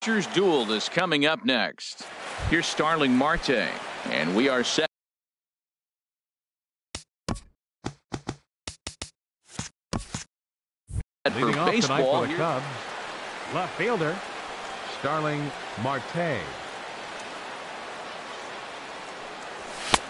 Pitcher's duel is coming up next. Here's Starling Marte, and we are set. Leading for off baseball tonight for the Cubs, left fielder Starling Marte.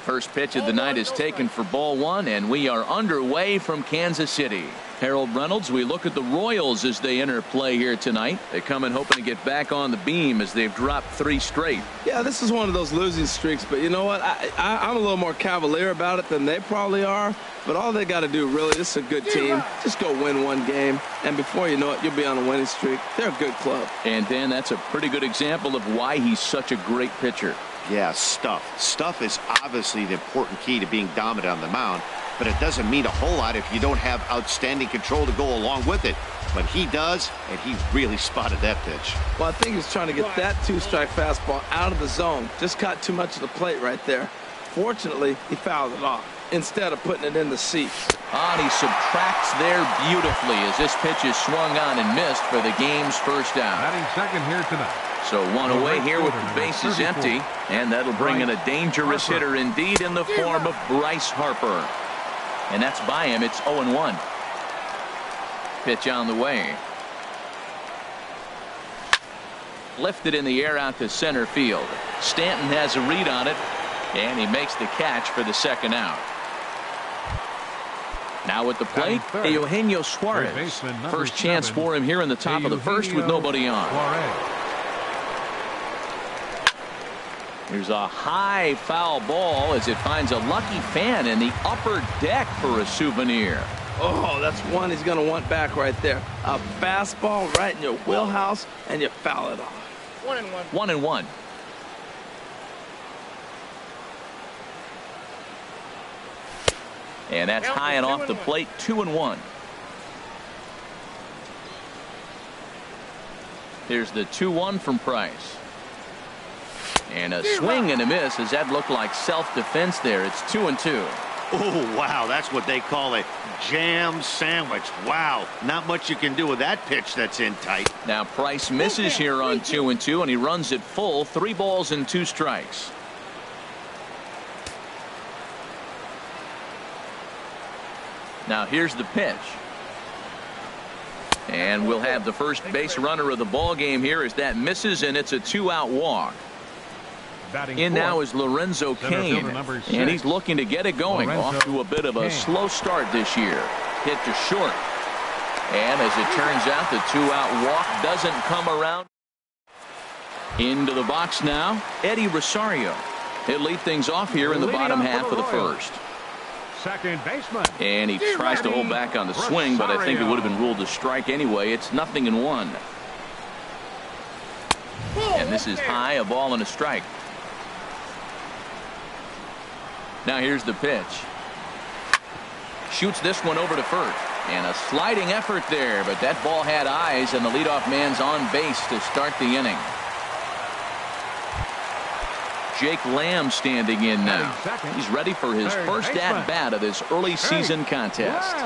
First pitch of the night is taken for ball one, and we are underway from Kansas City. Harold Reynolds, we look at the Royals as they enter play here tonight. They come in hoping to get back on the beam as they've dropped 3 straight. Yeah, this is one of those losing streaks, but you know what? I'm a little more cavalier about it than they probably are, but all they got to do, really, this is a good team. Just go win one game, and before you know it, you'll be on a winning streak. They're a good club. And Dan, that's a pretty good example of why he's such a great pitcher. Yeah, stuff. Stuff is obviously the important key to being dominant on the mound, but it doesn't mean a whole lot if you don't have outstanding control to go along with it. But he does, and he really spotted that pitch. Well, I think he's trying to get that 2-strike fastball out of the zone. Just caught too much of the plate right there. Fortunately, he fouled it off instead of putting it in the seats. And he subtracts there beautifully as this pitch is swung on and missed for the game's first out. Batting second here tonight. So one away here with the bases empty, and that'll bring in a dangerous hitter indeed in the form of Bryce Harper. And that's by him. It's 0-1. Pitch on the way. Lifted in the air out to center field. Stanton has a read on it, and he makes the catch for the second out. Now at the plate, Eugenio Suarez. First chance for him here in the top of the first with nobody on. Here's a high foul ball as it finds a lucky fan in the upper deck for a souvenir. Oh, that's one he's going to want back right there. A fastball right in your wheelhouse, and you foul it off. 1-1. 1-1. And that's high and off the plate. 2-1. Here's the 2-1 from Price. And a swing and a miss as that looked like self-defense there. It's 2-2. Oh, wow, that's what they call a jam sandwich. Wow, not much you can do with that pitch that's in tight. Now Price misses here on 2-2, and he runs it full. 3 balls and 2 strikes. Now here's the pitch. And we'll have the first base runner of the ball game here as that misses, and it's a 2-out walk. In now is Lorenzo Cain, and he's looking to get it going. Off to a bit of a slow start this year. Hit to short. And as it turns out, the 2-out walk doesn't come around. Into the box now, Eddie Rosario. He'll lead things off here in the bottom half of the first. Second baseman. And he tries to hold back on the swing, but I think it would have been ruled a strike anyway. It's 0-1. And this is high, a ball and a strike. Now here's the pitch. Shoots this one over to first. And a sliding effort there, but that ball had eyes, and the leadoff man's on base to start the inning. Jake Lamb standing in now. He's ready for his first at-bat of this early season contest.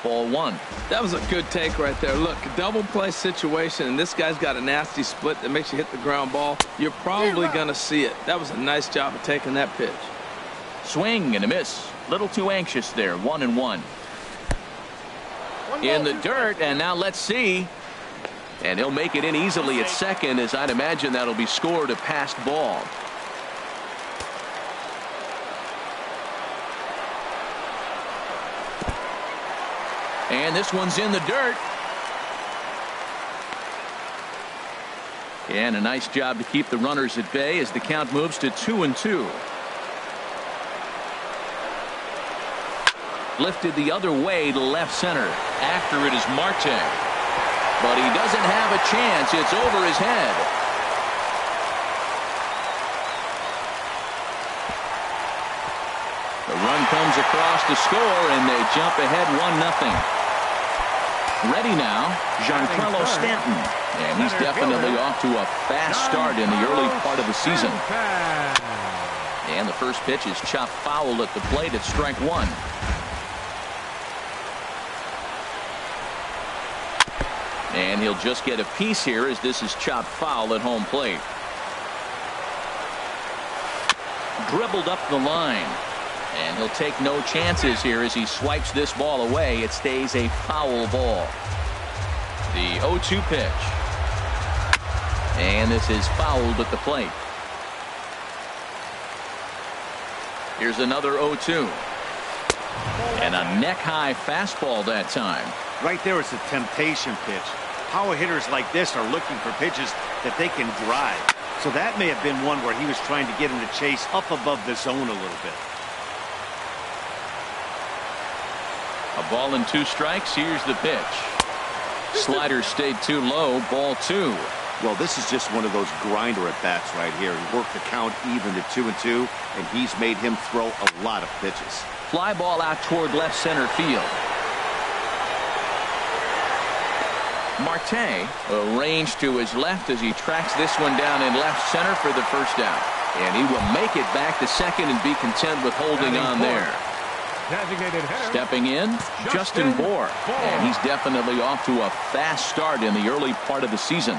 Ball 1. That was a good take right there. Look, double play situation, and this guy's got a nasty split that makes you hit the ground ball. You're probably going to see it. That was a nice job of taking that pitch. Swing and a miss. Little too anxious there. 1-1. In the dirt, and now let's see. And he'll make it in easily at second, as I'd imagine that'll be scored a passed ball. And this one's in the dirt. And a nice job to keep the runners at bay as the count moves to 2-2. Lifted the other way to left center. After it is Marte. But he doesn't have a chance. It's over his head. The run comes across to score, and they jump ahead 1-0. Ready now, Giancarlo Stanton. And he's definitely off to a fast start in the early part of the season. And the first pitch is chopped foul at the plate at strike 1. And he'll just get a piece here as this is chopped foul at home plate. Dribbled up the line. And he'll take no chances here as he swipes this ball away. It stays a foul ball. The 0-2 pitch. And this is fouled at the plate. Here's another 0-2. And a neck-high fastball that time. Right there is a temptation pitch. Power hitters like this are looking for pitches that they can drive. So that may have been one where he was trying to get him to chase up above the zone a little bit. A ball and 2 strikes. Here's the pitch. Slider stayed too low. Ball 2. Well, this is just one of those grinder at bats right here. He worked the count even to 2-2, and he's made him throw a lot of pitches. Fly ball out toward left center field. Marte arranged to his left as he tracks this one down in left center for the first out. And he will make it back to second and be content with holding on there. Stepping in, Justin Bour. And he's definitely off to a fast start in the early part of the season.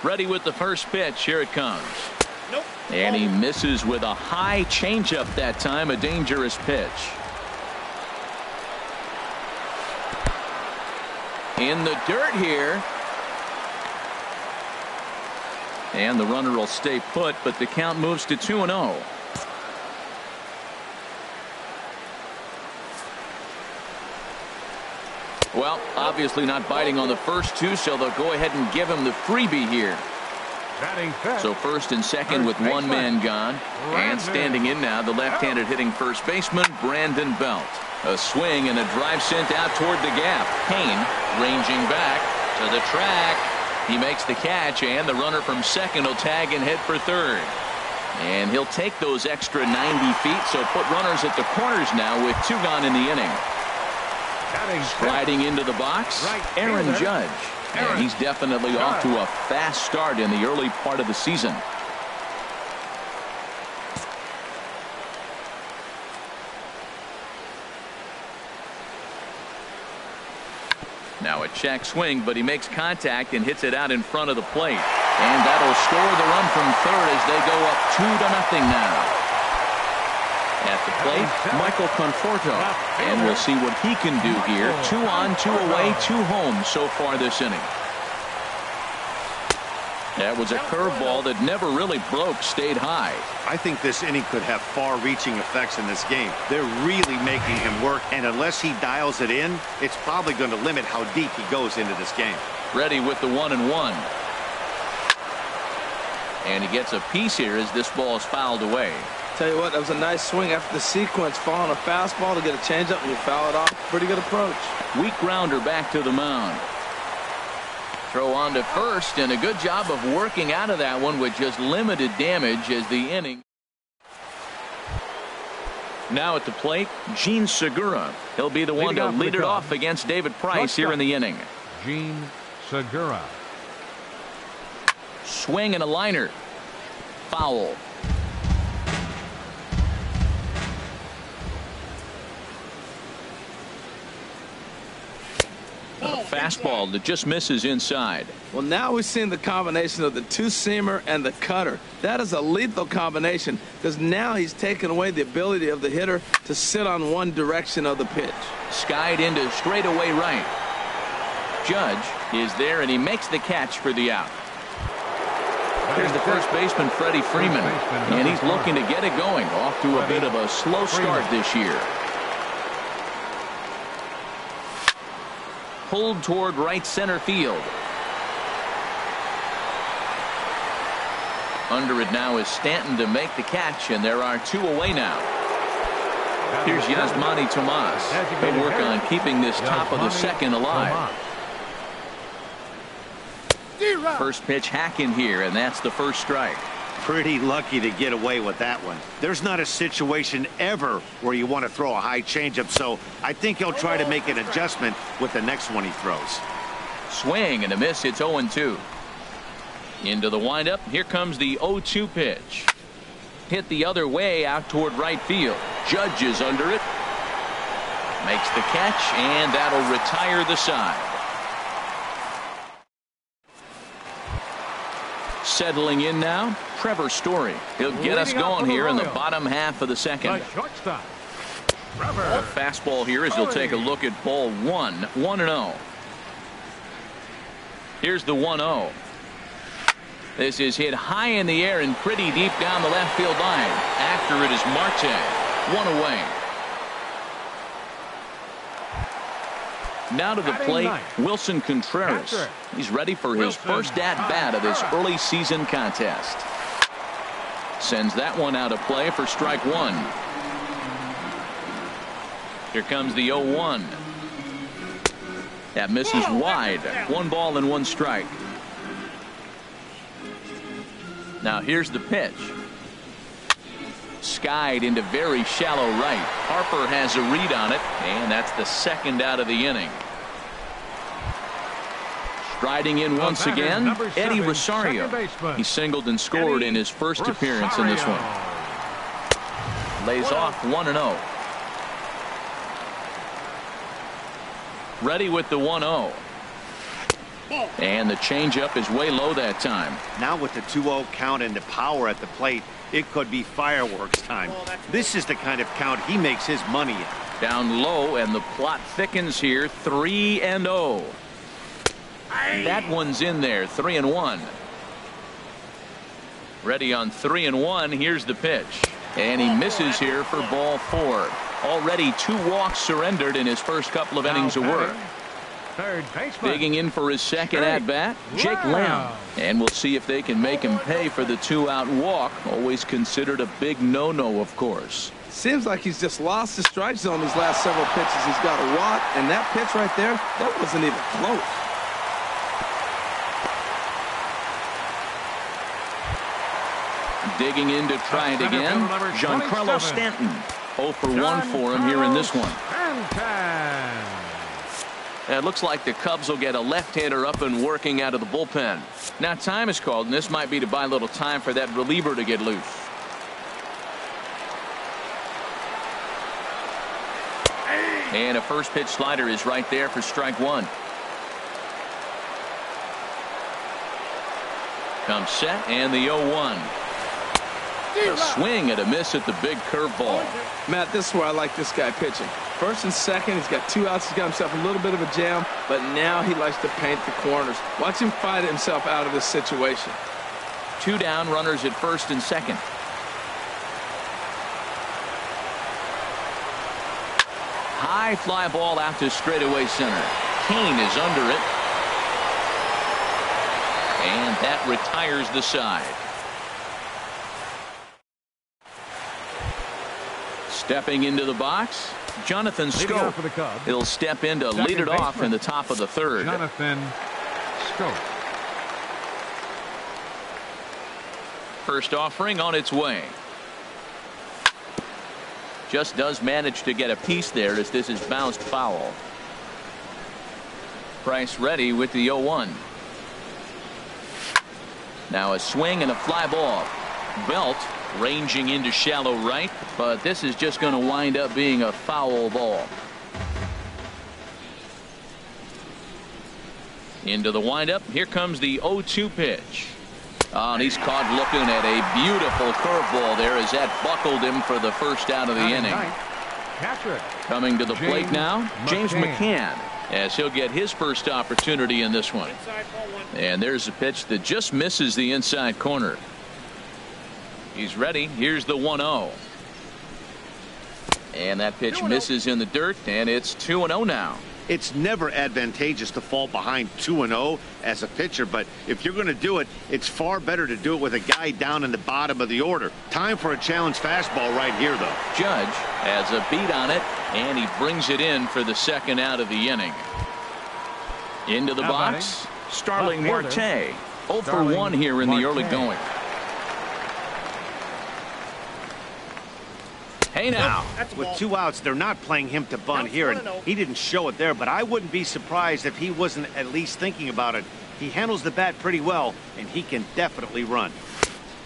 Ready with the first pitch. Here it comes. Nope. And he misses with a high changeup that time. A dangerous pitch. In the dirt here. And the runner will stay put, but the count moves to 2-0. Well, obviously not biting on the first 2, so they'll go ahead and give him the freebie here. So first and second with one man gone. And standing in now, the left-handed hitting first baseman, Brandon Belt. A swing and a drive sent out toward the gap. Payne ranging back to the track. He makes the catch, and the runner from second will tag and head for third. And he'll take those extra 90 feet, so put runners at the corners now with 2 gone in the inning. Striding into the box, Aaron Judge. And he's definitely off to a fast start in the early part of the season. Now a check swing, but he makes contact and hits it out in front of the plate. And that'll score the run from third as they go up 2-0 now. At the plate, Michael Conforto. And we'll see what he can do here. 2 on, 2 away, 2 home so far this inning. That was a curveball that never really broke, stayed high. I think this inning could have far-reaching effects in this game. They're really making him work, and unless he dials it in, it's probably going to limit how deep he goes into this game. Ready with the 1-1. And he gets a piece here as this ball is fouled away. Tell you what, that was a nice swing after the sequence. Following a fastball to get a changeup and you foul it off. Pretty good approach. Weak grounder back to the mound. Throw on to first, and a good job of working out of that one with just limited damage as the inning. Now at the plate, Gene Segura. He'll be the one to lead it off against David Price here in the inning. Gene Segura. Swing and a liner. Foul. Fastball that just misses inside. Well, now we've seen the combination of the 2-seamer and the cutter. That is a lethal combination because now he's taken away the ability of the hitter to sit on one direction of the pitch. Skied into straightaway right. Judge is there, and he makes the catch for the out. Here's the first baseman, Freddie Freeman, and he's looking to get it going. Off to a bit of a slow start this year. Pulled toward right center field. Under it now is Stanton to make the catch, and there are 2 away now. Here's Yasmani Tomas. They work on keeping this top of the second alive. First pitch hack in here, and that's the first strike. Pretty lucky to get away with that one. There's not a situation ever where you want to throw a high changeup, so I think he'll try to make an adjustment with the next one he throws. Swing and a miss. It's 0-2. Into the windup. Here comes the 0-2 pitch. Hit the other way out toward right field. Judge is under it. Makes the catch, and that'll retire the side. Settling in now, Trevor Story. He'll get us going here in the bottom half of the second. A fastball here as he'll take a look at ball 1, 1-0. Here's the 1-0. This is hit high in the air and pretty deep down the left field line. After it is Marte. 1 away. Now to the plate, Wilson Contreras. He's ready for his first at-bat of this early season contest. Sends that one out of play for strike 1. Here comes the 0-1. That misses wide. 1 ball and 1 strike. Now here's the pitch. Skied into very shallow right. Harper has a read on it, and that's the second out of the inning. Striding in once again, Eddie Rosario. He singled and scored in his first appearance in this one. Lays off 1-0. Ready with the 1-0. And the changeup is way low that time. Now with the 2-0 count and the power at the plate, it could be fireworks time. This is the kind of count he makes his money in. Down low, and the plot thickens here. 3-0. That one's in there. 3-1. Ready on 3-1. Here's the pitch. And he misses here for ball 4. Already 2 walks surrendered in his first couple of innings of work. Third baseman. Digging in for his second at-bat, Jake Lamb. And we'll see if they can make him pay for the 2-out walk. Always considered a big no-no, of course. Seems like he's just lost the strike zone these last several pitches. He's got a walk, and that pitch right there, that wasn't even close. Digging in to try it again, Giancarlo Stanton. 0 for 1 for him here in this one. It looks like the Cubs will get a left-hander up and working out of the bullpen. Now time is called, and this might be to buy a little time for that reliever to get loose. And a first pitch slider is right there for strike 1. Comes set, and the 0-1. A swing and a miss at the big curveball. Matt, this is where I like this guy pitching. First and second, he's got 2 outs. He's got himself a little bit of a jam, but now he likes to paint the corners. Watch him fight himself out of this situation. 2 down, runners at first and second. High fly ball out to straightaway center. Kane is under it. And that retires the side. Stepping into the box, Jonathan Scope. He'll step in to lead it off in the top of the 3rd. Jonathan Scope. First offering on its way. Just does manage to get a piece there as this is bounced foul. Price ready with the 0-1. Now a swing and a fly ball. Belt ranging into shallow right, but this is just going to wind up being a foul ball. Into the windup. Here comes the 0-2 pitch. Oh, and he's caught looking at a beautiful curveball there as that buckled him for the first out of the inning. Coming to the plate now, James McCann, as he'll get his first opportunity in this one. And there's a pitch that just misses the inside corner. He's ready. Here's the 1-0. And that pitch misses in the dirt, and it's 2-0 now. It's never advantageous to fall behind 2-0 as a pitcher, but if you're going to do it, it's far better to do it with a guy down in the bottom of the order. Time for a challenge fastball right here, though. Judge has a beat on it, and he brings it in for the second out of the inning. Into the box, Starling Marte. 0 for 1 here in the early going. Hey now. With 2 outs, they're not playing him to bunt here, and he didn't show it there, but I wouldn't be surprised if he wasn't at least thinking about it. He handles the bat pretty well, and he can definitely run.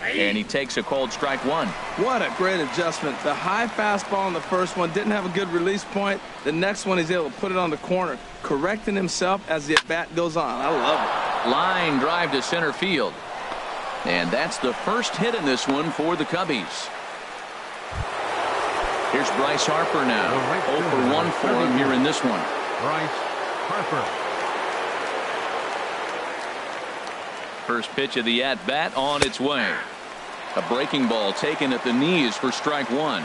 And he takes a cold strike one. What a great adjustment. The high fastball in the first one didn't have a good release point. The next one he's able to put it on the corner, correcting himself as the at-bat goes on. I love it. Line drive to center field. And that's the first hit in this one for the Cubbies. Here's Bryce Harper now. 0 for 1 for him here in this one. Bryce Harper. First pitch of the at-bat on its way. A breaking ball taken at the knees for strike one.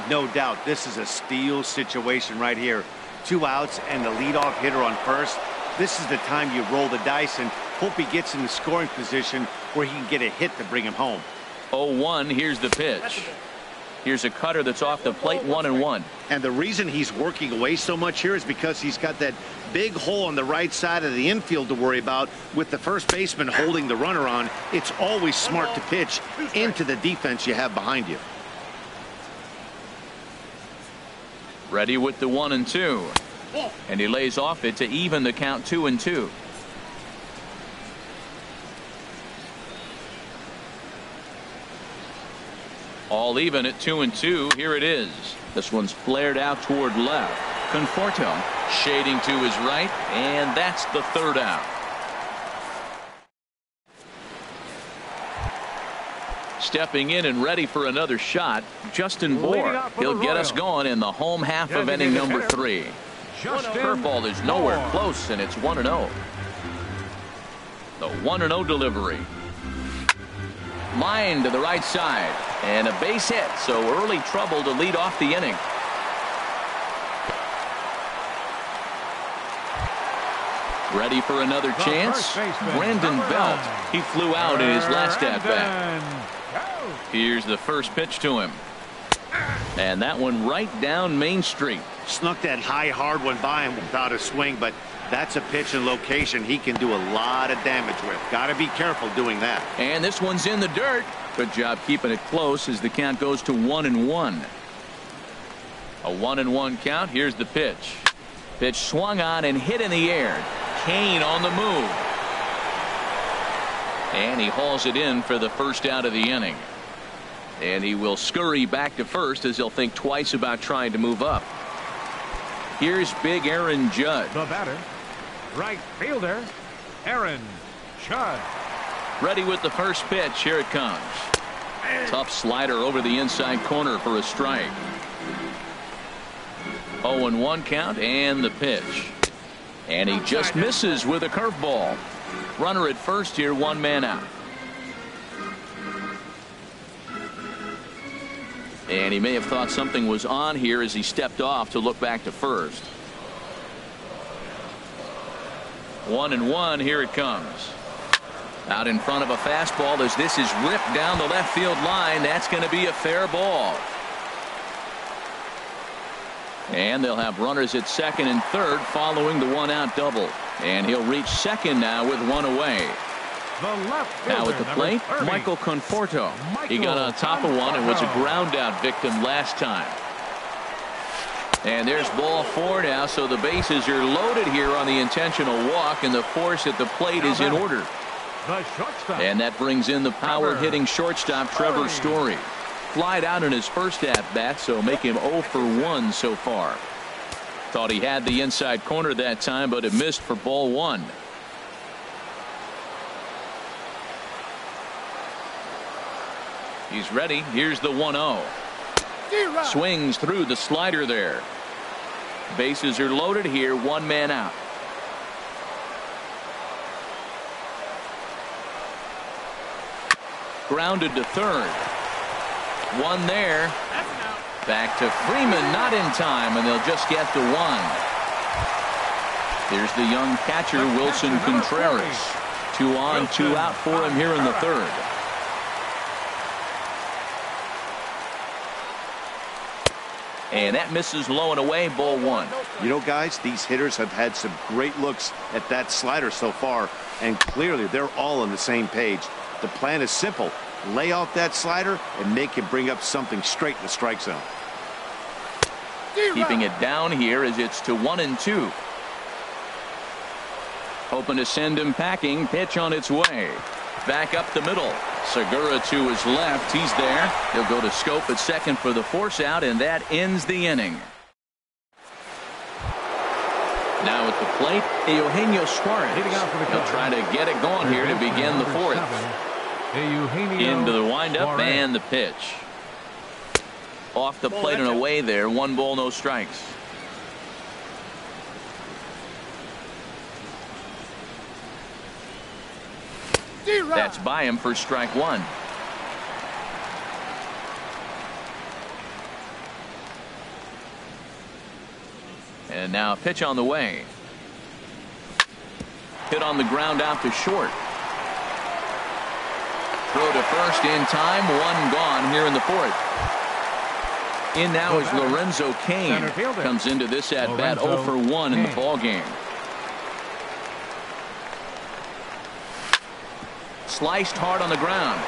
No doubt this is a steal situation right here. 2 outs and the leadoff hitter on first. This is the time you roll the dice and hope he gets in the scoring position where he can get a hit to bring him home. 0-1. Here's the pitch. Here's a cutter that's off the plate, 1-1. And the reason he's working away so much here is because he's got that big hole on the right side of the infield to worry about. With the first baseman holding the runner on, it's always smart to pitch into the defense you have behind you. Ready with the 1-2. And he lays off it to even the count 2-2. All even at 2-2. Here it is. This one's flared out toward left. Conforto shading to his right, and that's the third out. Stepping in and ready for another shot, Justin Bour. He'll get us going in the home half of inning number 3. Curveball is nowhere close, and it's 1-0. The 1-0 delivery. Line to the right side, and a base hit, so early trouble to lead off the inning. Ready for another chance. Brandon Belt. He flew out in his last at-bat. Here's the first pitch to him. And that one right down Main Street. Snuck that high hard one by him without a swing, but that's a pitch and location he can do a lot of damage with. Got to be careful doing that. And this one's in the dirt. Good job keeping it close as the count goes to 1-1. A 1-1 count. Here's the pitch. Pitch swung on and hit in the air. Kane on the move. And he hauls it in for the first out of the inning. And he will scurry back to first as he'll think twice about trying to move up. Here's big Aaron Judge. The batter, right fielder, Aaron Judge. Ready with the first pitch. Here it comes. Tough slider over the inside corner for a strike. 0-1 count and the pitch. And he just misses with a curveball. Runner at first here, 1 man out. And he may have thought something was on here as he stepped off to look back to first. 1-1. Here it comes. Out in front of a fastball as this is ripped down the left field line. That's going to be a fair ball. And they'll have runners at second and third following the 1-out double. And he'll reach second now with 1 away. Now at the plate, Michael Conforto. He got on top of one and was a ground out victim last time. And there's ball 4 now, so the bases are loaded here on the intentional walk, and the force at the plate is in order. And that brings in the power hitting shortstop Trevor Story. Flied out in his first at-bat, so make him 0 for 1 so far. Thought he had the inside corner that time, but it missed for ball 1. He's ready. Here's the 1-0. Swings through the slider there. Bases are loaded here. 1 man out. Grounded to third. 1 there. Back to Freeman, not in time, and they'll just get to 1. Here's the young catcher, Wilson Contreras. 2 on, 2 out for him here in the third. And that misses low and away, ball 1. You know, guys, these hitters have had some great looks at that slider so far, and clearly they're all on the same page. The plan is simple. Lay off that slider and make him bring up something straight in the strike zone. Keeping it down here as it's to 1-2. Hoping to send him packing. Pitch on its way. Back up the middle. Segura to his left. He's there. He'll go to Scope at second for the force out, and that ends the inning. Now at the plate, Eugenio Suarez. He'll try to get it going here to begin the fourth. Into the windup and the pitch. Off the plate and away there. 1 ball, no strikes. That's by him for strike 1. And now a pitch on the way. Hit on the ground out to short. Throw to first in time. 1 gone here in the fourth. In now is Lorenzo Cain. Comes into this at bat 0 for 1 in the ball game. Sliced hard on the ground.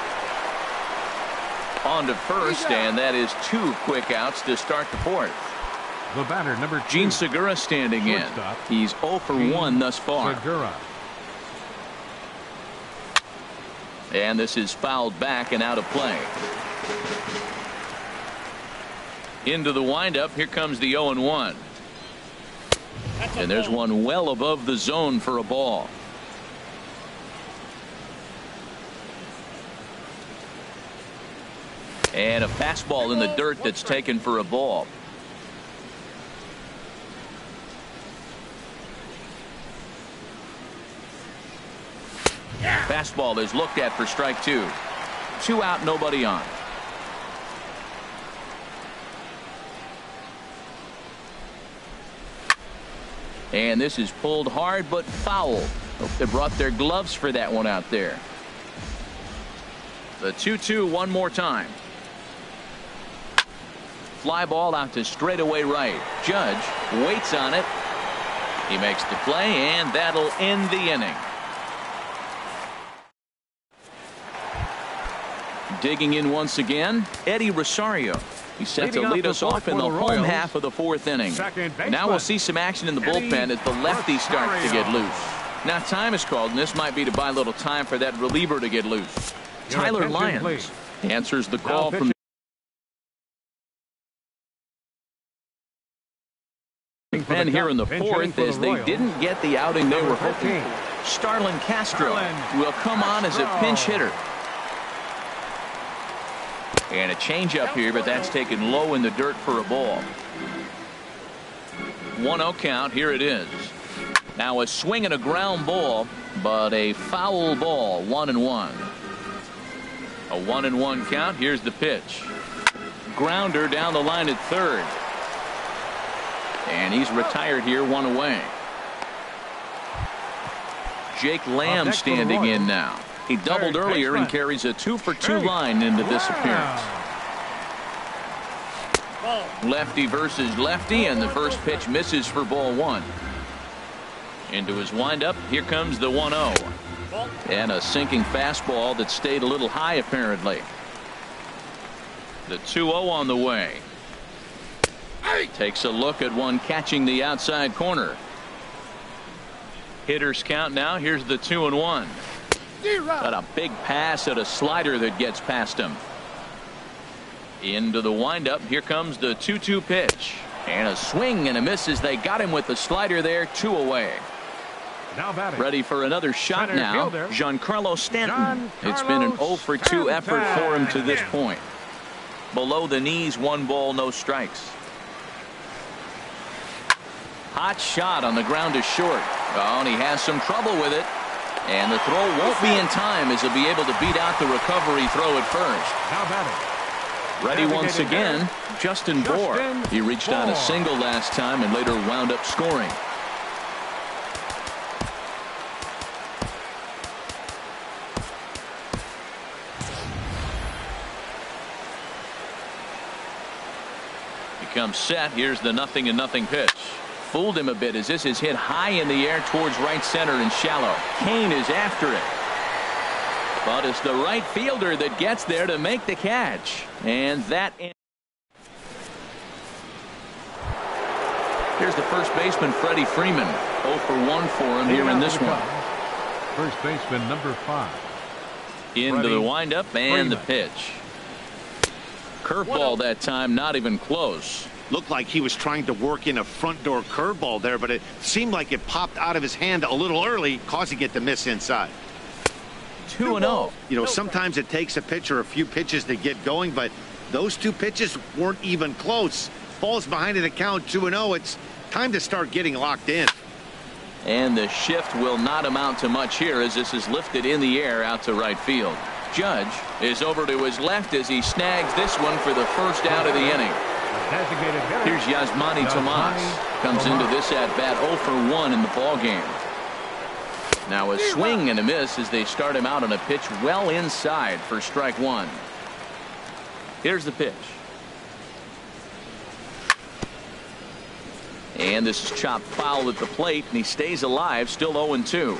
On to first, and that is 2 quick outs to start the fourth. The batter, number 2. Gene Segura standing in. He's 0 for 1 thus far. Segura. And this is fouled back and out of play. Into the windup. Here comes the 0-1. And there's one well above the zone for a ball. And a fastball in the dirt that's taken for a ball. Fastball is looked at for strike 2. 2 out, nobody on. And this is pulled hard but foul. Hope they brought their gloves for that one out there. The 2-2 one more time. Fly ball out to straightaway right. Judge waits on it. He makes the play, and that'll end the inning. Digging in once again, Eddie Rosario. He's set to lead us off in the home half of the fourth inning. Now we'll see some action in the bullpen as the lefty starts to get loose. Now time is called, and this might be to buy a little time for that reliever to get loose. Tyler Lyons answers the call from the pen here in the fourth as they didn't get the outing they were hoping for. Starlin Castro will come on as a pinch hitter. And a changeup here, but that's taken low in the dirt for a ball. 1-0 count. Here it is. Now a swing and a ground ball, but a foul ball. 1-1. A 1-1 count. Here's the pitch. Grounder down the line at third. And he's retired here, 1 away. Jake Lamb standing in now. He doubled earlier and carries a 2-for-2 line into this appearance. Lefty versus lefty, and the first pitch misses for ball 1. Into his windup. Here comes the 1-0. And a sinking fastball that stayed a little high apparently. The 2-0 on the way. Takes a look at one catching the outside corner. Hitters count now. Here's the 2-1. Got a big pass at a slider that gets past him. Into the windup. Here comes the 2-2 pitch. And a swing and a miss as they got him with the slider there. 2 away. Now batting. Ready for another shot now. Giancarlo Stanton. It's been an 0-for-2 effort for him to this point. Below the knees, 1 ball, no strikes. Hot shot on the ground to short. Oh, and he has some trouble with it. And the throw won't be in time as he'll be able to beat out the recovery throw at first. Now batting. Ready once again, Justin Bour. He reached on a single last time and later wound up scoring. He comes set. Here's the 0-0 pitch. Fooled him a bit as this is hit high in the air towards right center and shallow. Cain is after it. But it's the right fielder that gets there to make the catch. And that ends. Here's the first baseman, Freddie Freeman. 0 for 1 for him here in this one. First baseman, number 5. Into the windup and the pitch. Curveball that time, not even close. Looked like he was trying to work in a front door curveball there, but it seemed like it popped out of his hand a little early, causing it to miss inside. 2-0. You know, sometimes it takes a pitcher a few pitches to get going, but those two pitches weren't even close. Falls behind in the count, 2-0. It's time to start getting locked in. And the shift will not amount to much here as this is lifted in the air out to right field. Judge is over to his left as he snags this one for the first out of the inning. Here's Yasmani Tomas. Comes into this at bat 0 for 1 in the ball game. Now a swing and a miss as they start him out on a pitch well inside for strike one. Here's the pitch. And this is chopped foul at the plate, and he stays alive, still 0-2.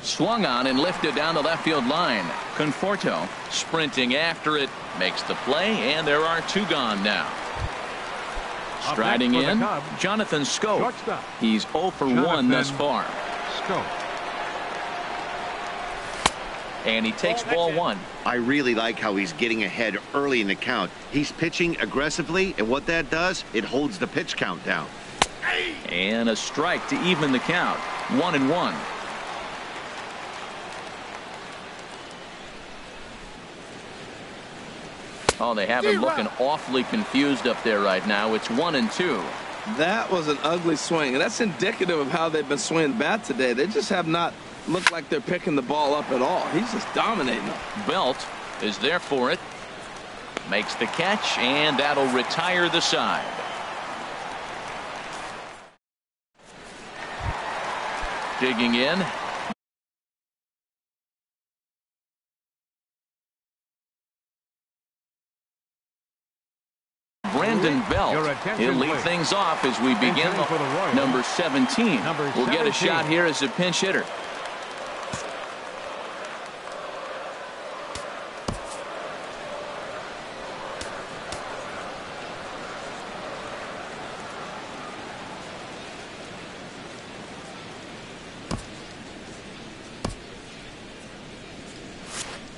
Swung on and lifted down the left field line. Conforto sprinting after it, makes the play, and there are two gone now. Striding in, Jonathan Schoop. He's 0 for 1 thus far. And he takes ball one. I really like how he's getting ahead early in the count. He's pitching aggressively, and what that does, it holds the pitch count down. And a strike to even the count. 1-1. Oh, they have him looking awfully confused up there right now. It's 1-2. That was an ugly swing, and that's indicative of how they've been swinging bat today. They just have not looked like they're picking the ball up at all. He's just dominating them. Belt is there for it. Makes the catch, and that'll retire the side. Digging in. Brandon Belt. He'll lead things off as we begin. Number 17 will get a shot here as a pinch hitter.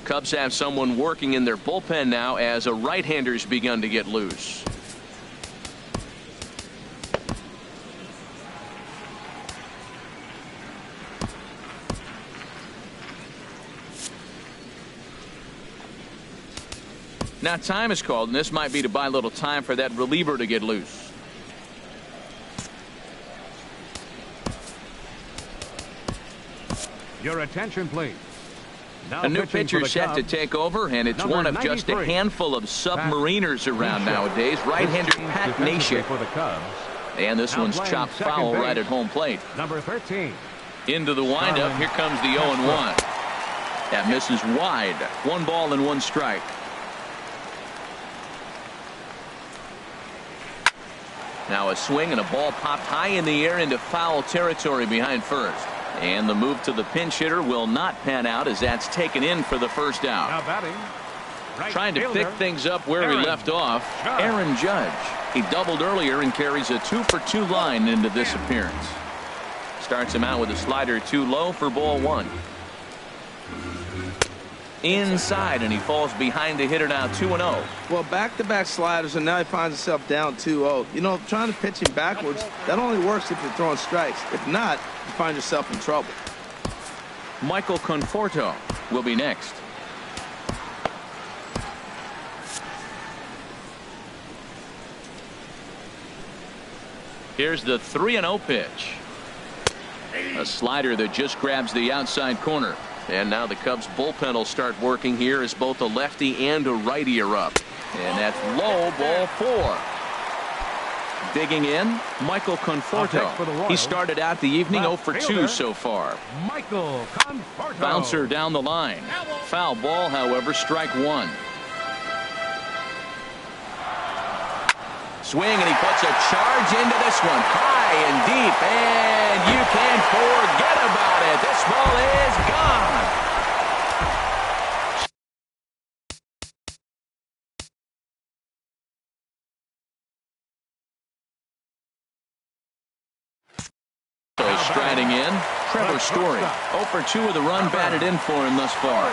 Cubs have someone working in their bullpen now as a right-hander's begun to get loose. Now time is called, and this might be to buy a little time for that reliever to get loose. Your attention, please. A new pitcher set to take over, and it's one of just a handful of submariners around nowadays. Right-hander Pat Nashik. And this one's chopped foul right at home plate. Number 13. Into the windup. Here comes the 0-1. That misses wide. 1 ball and 1 strike. Now a swing and a ball popped high in the air into foul territory behind first. And the move to the pinch hitter will not pan out as that's taken in for the first out. Now batting, trying to pick things up where he left off. Aaron Judge. He doubled earlier and carries a 2-for-2 line into this appearance. Starts him out with a slider too low for ball one. Inside, and he falls behind the hitter now 2-0. Well, back-to-back sliders, and now he finds himself down 2-0. You know, trying to pitch him backwards, that only works if you're throwing strikes. If not, you find yourself in trouble. Michael Conforto will be next. Here's the 3-0 pitch. A slider that just grabs the outside corner. And now the Cubs bullpen will start working here as both a lefty and a righty are up. And that's low, ball 4. Digging in, Michael Conforto. He started out the evening 0 for 2 so far. Michael Conforto. Bouncer down the line. Foul ball, however, strike 1. Swing, and he puts a charge into this one. High and deep, and you can forget about it. This ball is gone. Striding in, Trevor Story. 0 for 2 with a run batted in for him thus far.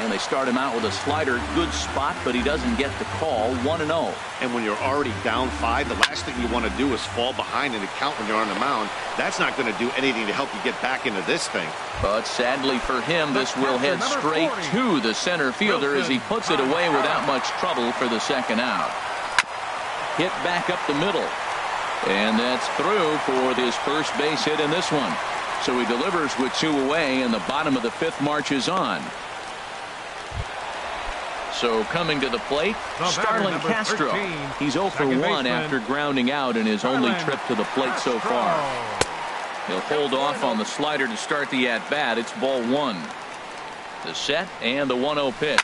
And they start him out with a slider. Good spot, but he doesn't get the call. 1-0. And when you're already down 5, the last thing you want to do is fall behind in the count when you're on the mound. That's not going to do anything to help you get back into this thing. But sadly for him, this will head straight to the center fielder as he puts it away without much trouble for the second out. Hit back up the middle. And that's through for his first base hit in this one. So he delivers with 2 away, and the bottom of the 5th marches on. So coming to the plate, Starlin Castro. He's 0 for 1 after grounding out in his only trip to the plate so far. He'll hold off on the slider to start the at-bat. It's ball 1. The set and the 1-0 pitch.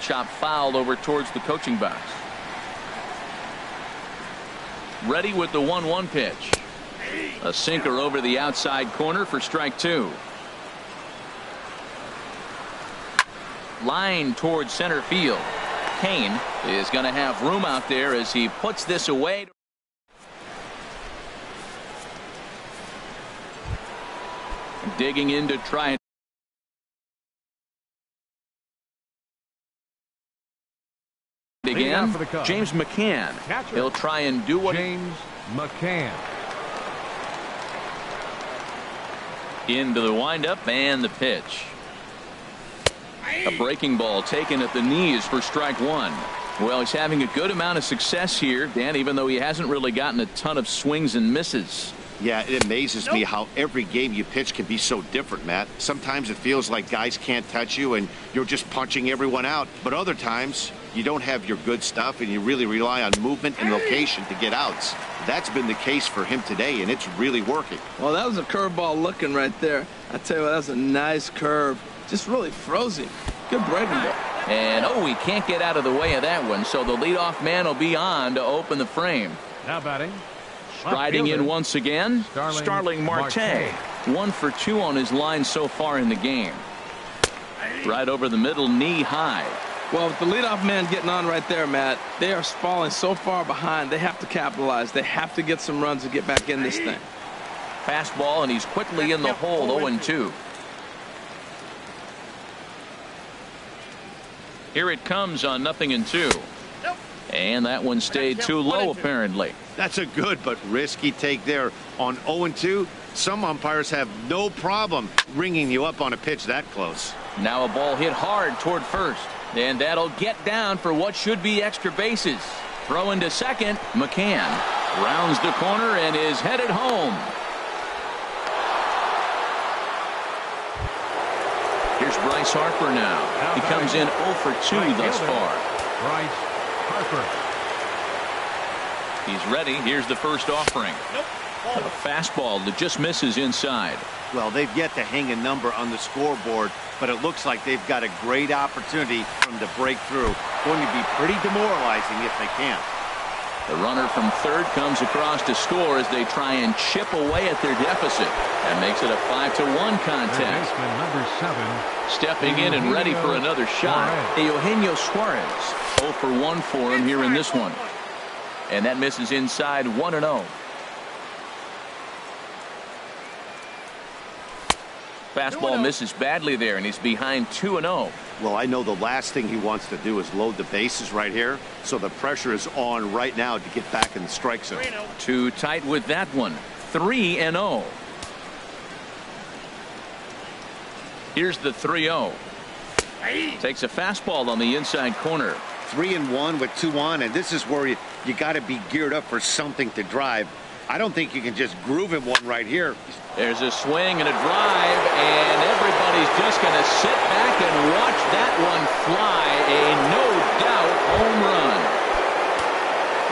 Chop fouled over towards the coaching box. Ready with the 1-1 pitch. A sinker over the outside corner for strike 2. Line towards center field. Kane is going to have room out there as he puts this away. Digging in to try it again. James McCann. He'll try and do what James McCann. Into the windup and the pitch. A breaking ball taken at the knees for strike 1. Well, he's having a good amount of success here, Dan, even though he hasn't really gotten a ton of swings and misses. Yeah, it amazes me how every game you pitch can be so different, Matt. Sometimes it feels like guys can't touch you and you're just punching everyone out. But other times you don't have your good stuff and you really rely on movement and location to get outs. That's been the case for him today, and it's really working. Well, that was a curveball looking right there. I tell you what, that was a nice curve. Just really frozen. Good breaking ball. And he can't get out of the way of that one, so the leadoff man will be on to open the frame. Now batting. Striding in once again, Starling Marte. 1 for 2 on his line so far in the game. Right over the middle, knee high. Well, with the leadoff man getting on right there, Matt, they are falling so far behind. They have to capitalize. They have to get some runs to get back in this thing. Fastball, and he's quickly in the hole. 0-2. Here it comes on 0-2. And that one stayed too low, apparently. That's a good but risky take there. On 0-2, some umpires have no problem ringing you up on a pitch that close. Now a ball hit hard toward first. And that'll get down for what should be extra bases. Throw into second. McCann rounds the corner and is headed home. Here's Bryce Harper now. He comes in 0 for 2 thus far. Bryce Harper. He's ready. Here's the first offering. A fastball that just misses inside. Well, they've yet to hang a number on the scoreboard, but it looks like they've got a great opportunity for them to break through. Going to be pretty demoralizing if they can't. The runner from third comes across to score as they try and chip away at their deficit. That makes it a 5-1 contest. Number 7. Stepping in and ready for another shot. Eugenio Suarez. 0 for 1 for him here in this one. And that misses inside. 1-0. Fastball misses badly there, and he's behind 2-0. Well, I know the last thing he wants to do is load the bases right here, so the pressure is on right now to get back in the strike zone. Too tight with that one. 3-0. Here's the 3-0. Takes a fastball on the inside corner. 3-1 with 2 on, and this is where you got to be geared up for something to drive. I don't think you can just groove him one right here. There's a swing and a drive, and everybody's just going to sit back and watch that one fly. A no-doubt home run.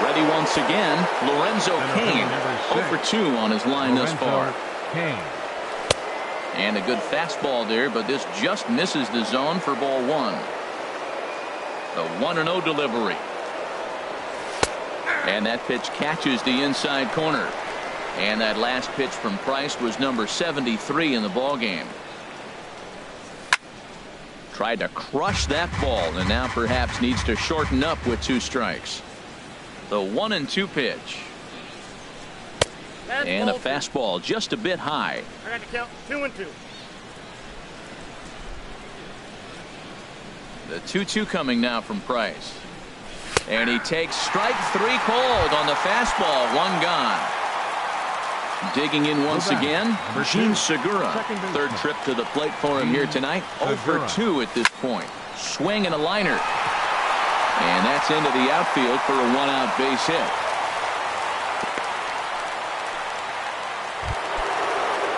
Ready once again, Lorenzo Cain. 0 for 2 on his line thus far. And a good fastball there, but this just misses the zone for ball 1. The 1-0 delivery. And that pitch catches the inside corner. And that last pitch from Price was number 73 in the ballgame. Tried to crush that ball and now perhaps needs to shorten up with 2 strikes. The 1-2 pitch. And a fastball just a bit high. I got to count 2-2. The 2-2 coming now from Price. And he takes strike 3 cold on the fastball. 1 gone. Digging in once again, Gene Segura. Third trip to the plate for him here tonight. 0 for 2 at this point. Swing and a liner. And that's into the outfield for a 1-out base hit.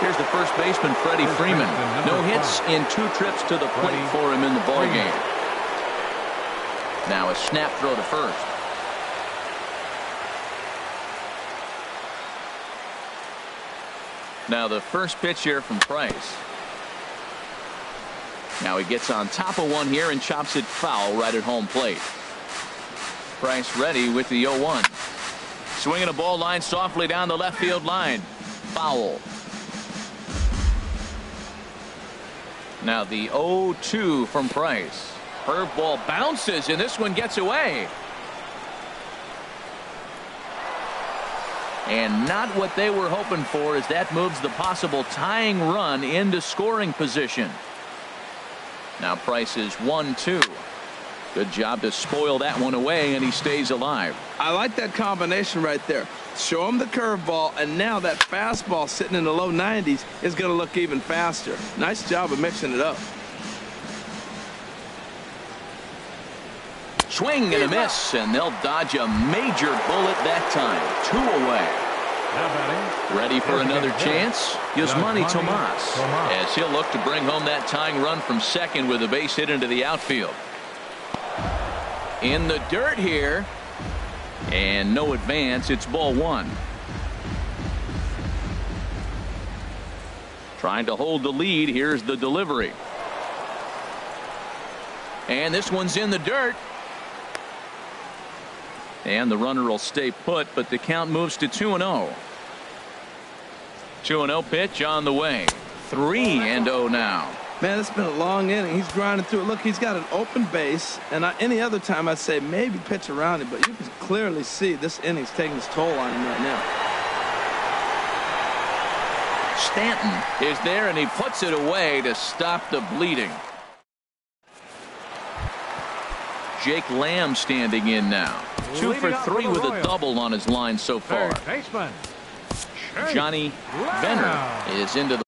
Here's the first baseman, Freddie Freeman. No hits in 2 trips to the plate for him in the ballgame. Now a snap throw to first. Now the first pitch here from Price. Now he gets on top of one here and chops it foul right at home plate. Price ready with the 0-1. Swinging a ball line softly down the left field line. Foul. Now the 0-2 from Price. Curveball bounces and this one gets away. And not what they were hoping for, as that moves the possible tying run into scoring position. Now Price is 1-2. Good job to spoil that one away, and he stays alive. I like that combination right there. Show him the curveball, and now that fastball sitting in the low 90s is going to look even faster. Nice job of mixing it up. Swing and a miss, and they'll dodge a major bullet that time. 2 away. Ready for another chance? Yasmani Tomas, as he'll look to bring home that tying run from second with a base hit into the outfield. In the dirt here, and no advance. It's ball 1. Trying to hold the lead. Here's the delivery. And this one's in the dirt. And the runner will stay put, but the count moves to 2-0. 2-0 pitch on the way. 3-0 now. Man, it's been a long inning. He's grinding through it. Look, he's got an open base, and any other time I'd say maybe pitch around him, but you can clearly see this inning's taking its toll on him right now. Stanton is there, and he puts it away to stop the bleeding. Jake Lamb standing in now. 2 for 3 with a double on his line so far. Johnny Venner is into the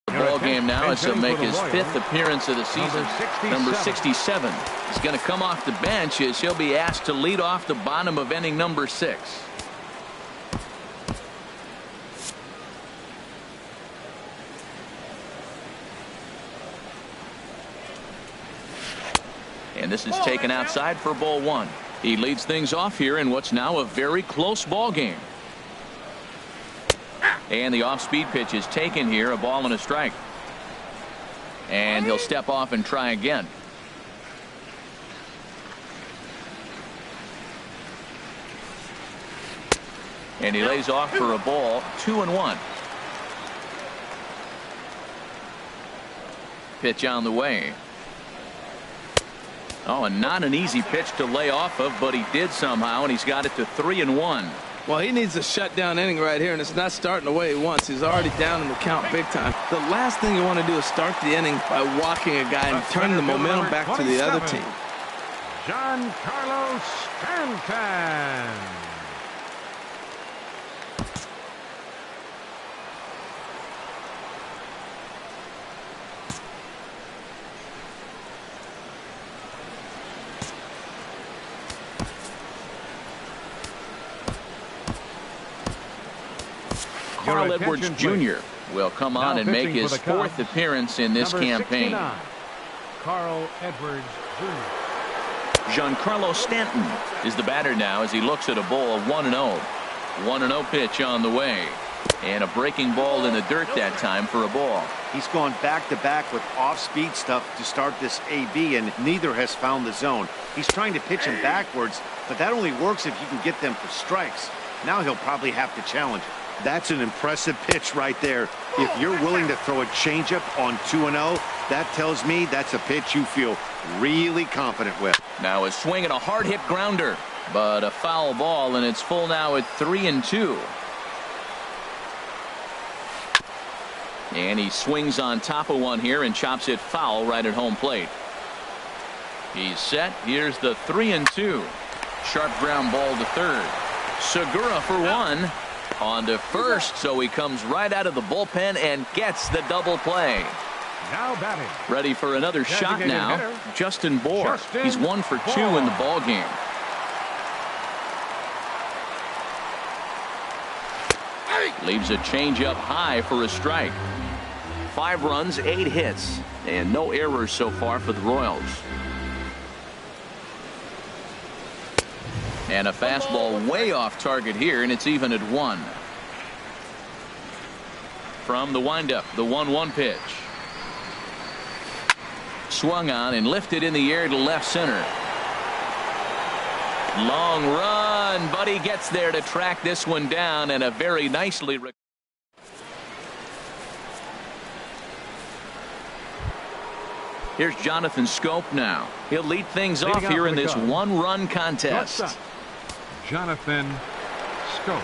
ball game now as he'll make his 5th appearance of the season. Number 67 is going to come off the bench as he'll be asked to lead off the bottom of inning number 6. And this is taken outside for ball 1. He leads things off here in what's now a very close ball game. And the off-speed pitch is taken here, a ball and a strike. And he'll step off and try again. And he lays off for a ball. 2-1. Pitch on the way. Oh, and not an easy pitch to lay off of, but he did somehow, and he's got it to 3-1. Well, he needs a shutdown inning right here, and it's not starting the way he wants. He's already down in the count big time. The last thing you want to do is start the inning by walking a guy and turning the momentum back to the other team. Giancarlo Stanton. Carl Edwards Jr. will come on and make his 4th appearance in this campaign. Carl Edwards Jr. Giancarlo Stanton is the batter now as he looks at a ball 1-0. 1-0 pitch on the way. And a breaking ball in the dirt that time for a ball. He's gone back-to-back with off-speed stuff to start this AB, and neither has found the zone. He's trying to pitch him backwards, but that only works if you can get them for strikes. Now he'll probably have to challenge it. That's an impressive pitch right there. If you're willing to throw a changeup on 2-0, that tells me that's a pitch you feel really confident with. Now a swing and a hard hit grounder. But a foul ball, and it's full now at 3-2. And he swings on top of one here and chops it foul right at home plate. He's set. Here's the 3-2. Sharp ground ball to third. Segura for one. On to first, so he comes right out of the bullpen and gets the double play. Now batting. Ready for another shot now. Hitter. Justin Bour. He's 1 for 2 in the ball game. Leaves a changeup high for a strike. 5 runs, 8 hits, and no errors so far for the Royals. And a fastball way off target here, and it's even at 1. From the windup, the 1-1 pitch. Swung on and lifted in the air to left center. Long run, but he gets there to track this one down, and a very nicely. Here's Jonathan Scope now. He'll lead things off here in this 1-run contest. Jonathan Scope.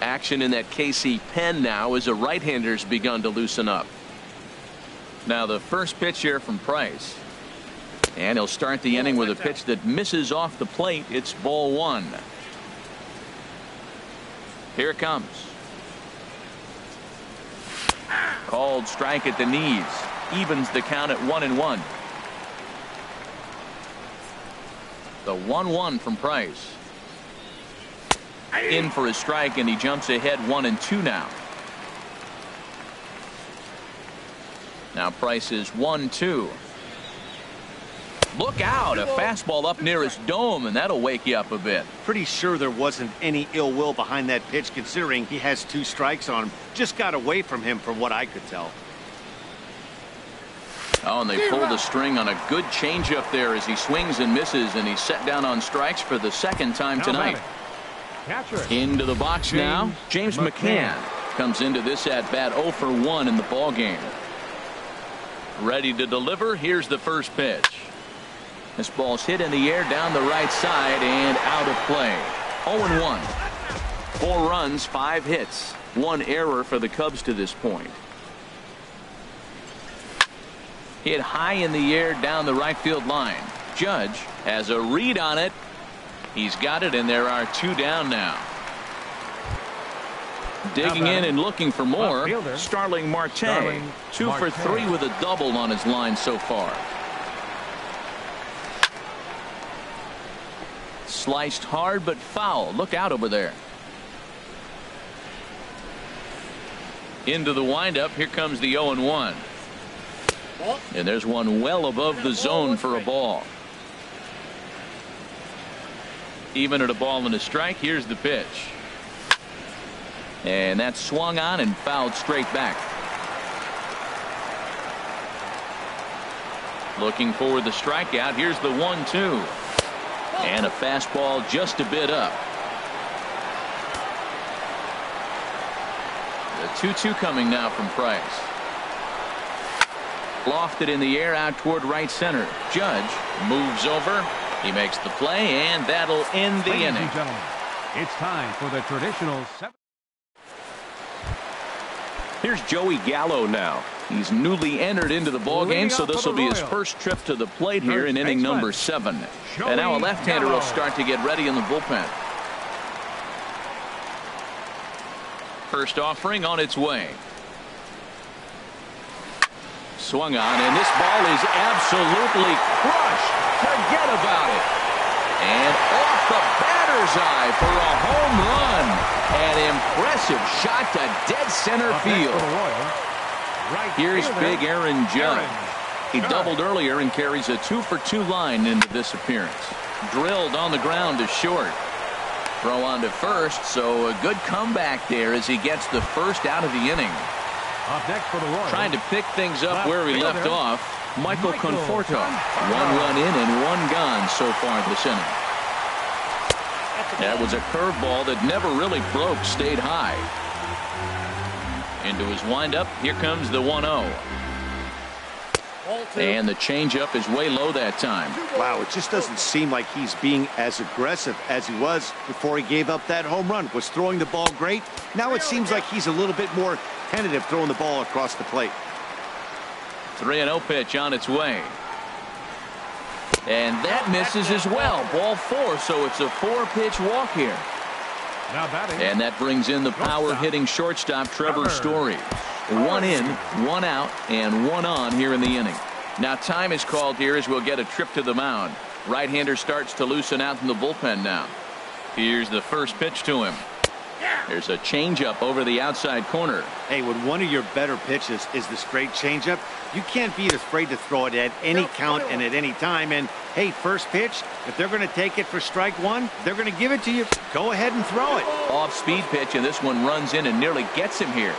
Action in that KC pen now as a right-hander's begun to loosen up. Now the first pitch here from Price. And he'll start the inning with a pitch that misses off the plate. It's ball 1. Here it comes. Called strike at the knees. Evens the count at 1-1. The 1-1 from Price. In for a strike, and he jumps ahead 1-2 now. Now Price is 1-2. Look out, a fastball up near his dome, and that'll wake you up a bit. Pretty sure there wasn't any ill will behind that pitch, considering he has 2 strikes on him. Just got away from him from what I could tell. Oh, and they pulled the string on a good changeup there as he swings and misses, and he's set down on strikes for the second time tonight. Into the box now. James McCann comes into this at bat 0 for 1 in the ball game. Ready to deliver. Here's the first pitch. This ball's hit in the air down the right side and out of play. 0-1. 4 runs, 5 hits, 1 error for the Cubs to this point. Hit high in the air down the right field line. Judge has a read on it. He's got it, and there are 2 down now. Digging in and looking for more. Starling Marte. 2 for 3 with a double on his line so far. Sliced hard but foul. Look out over there. Into the windup. Here comes the 0-1. And there's one well above the zone for a ball. Even at a ball and a strike. Here's the pitch. And that's swung on and fouled straight back. Looking for the strikeout. Here's the 1-2. And a fastball just a bit up. The 2-2 coming now from Price. Lofted in the air out toward right center. Judge moves over. He makes the play, and that'll end the inning. Ladies and gentlemen, it's time for the traditional 7. Here's Joey Gallo now. He's newly entered into the ball game, so this will be his first trip to the plate here in inning number 7. And now a left-hander will start to get ready in the bullpen. First offering on its way. Swung on, and this ball is absolutely crushed. Forget about it. And off the batter's eye for a home run. An impressive shot to dead center field. Here's big Aaron Judge. He doubled earlier and carries a 2 for 2 line into this appearance. Drilled on the ground to short. Throw on to first, so a good comeback there as he gets the first out of the inning. Up next for the Royals. Trying to pick things up where we left off. Michael Conforto. 1 run in and 1 gone so far this inning. That was a curveball that never really broke, stayed high. Into his windup. Here comes the 1-0. And the changeup is way low that time. Wow, it just doesn't seem like he's being as aggressive as he was before he gave up that home run. Was throwing the ball great. Now it seems like he's a little bit more tentative throwing the ball across the plate. 3-0 pitch on its way. And that misses as well. Ball 4, so it's a 4-pitch walk here. Now batting. And that brings in the power-hitting shortstop Trevor Story. 1 in, 1 out, and 1 on here in the inning. Now time is called here as we'll get a trip to the mound. Right-hander starts to loosen out in the bullpen now. Here's the first pitch to him. There's a changeup over the outside corner. Hey, when one of your better pitches is the straight changeup, you can't be afraid to throw it at any count and at any time. And hey, first pitch, if they're going to take it for strike 1, they're going to give it to you. Go ahead and throw it. Off-speed pitch, and this one runs in and nearly gets him here.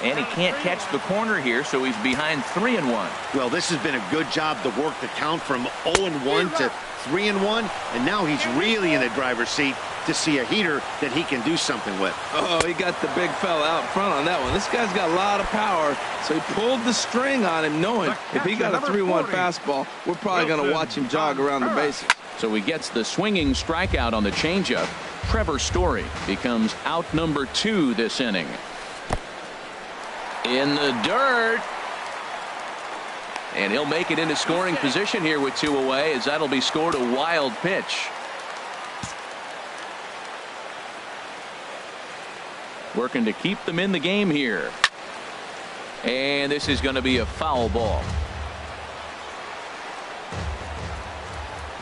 And he can't catch the corner here, so he's behind 3-1. Well, this has been a good job to work the count from 0-1 to 3-1, and now he's really in the driver's seat to see a heater that he can do something with. Oh, he got the big fella out front on that one. This guy's got a lot of power, so he pulled the string on him, knowing if he got a 3-1 fastball, we're probably going to watch him jog around the bases. So he gets the swinging strikeout on the changeup. Trevor Story becomes out number 2 this inning. In the dirt. And he'll make it into scoring position here with 2 away, as that'll be scored a wild pitch. Working to keep them in the game here. And this is going to be a foul ball.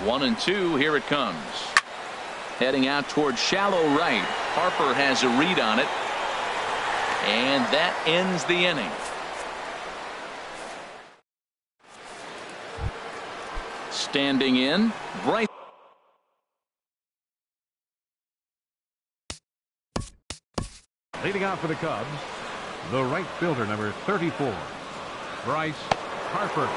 1-2. Here it comes. Heading out towards shallow right. Harper has a read on it. And that ends the inning. Standing in, Bryce. Leading out for the Cubs, the right fielder, number 34, Bryce Harper.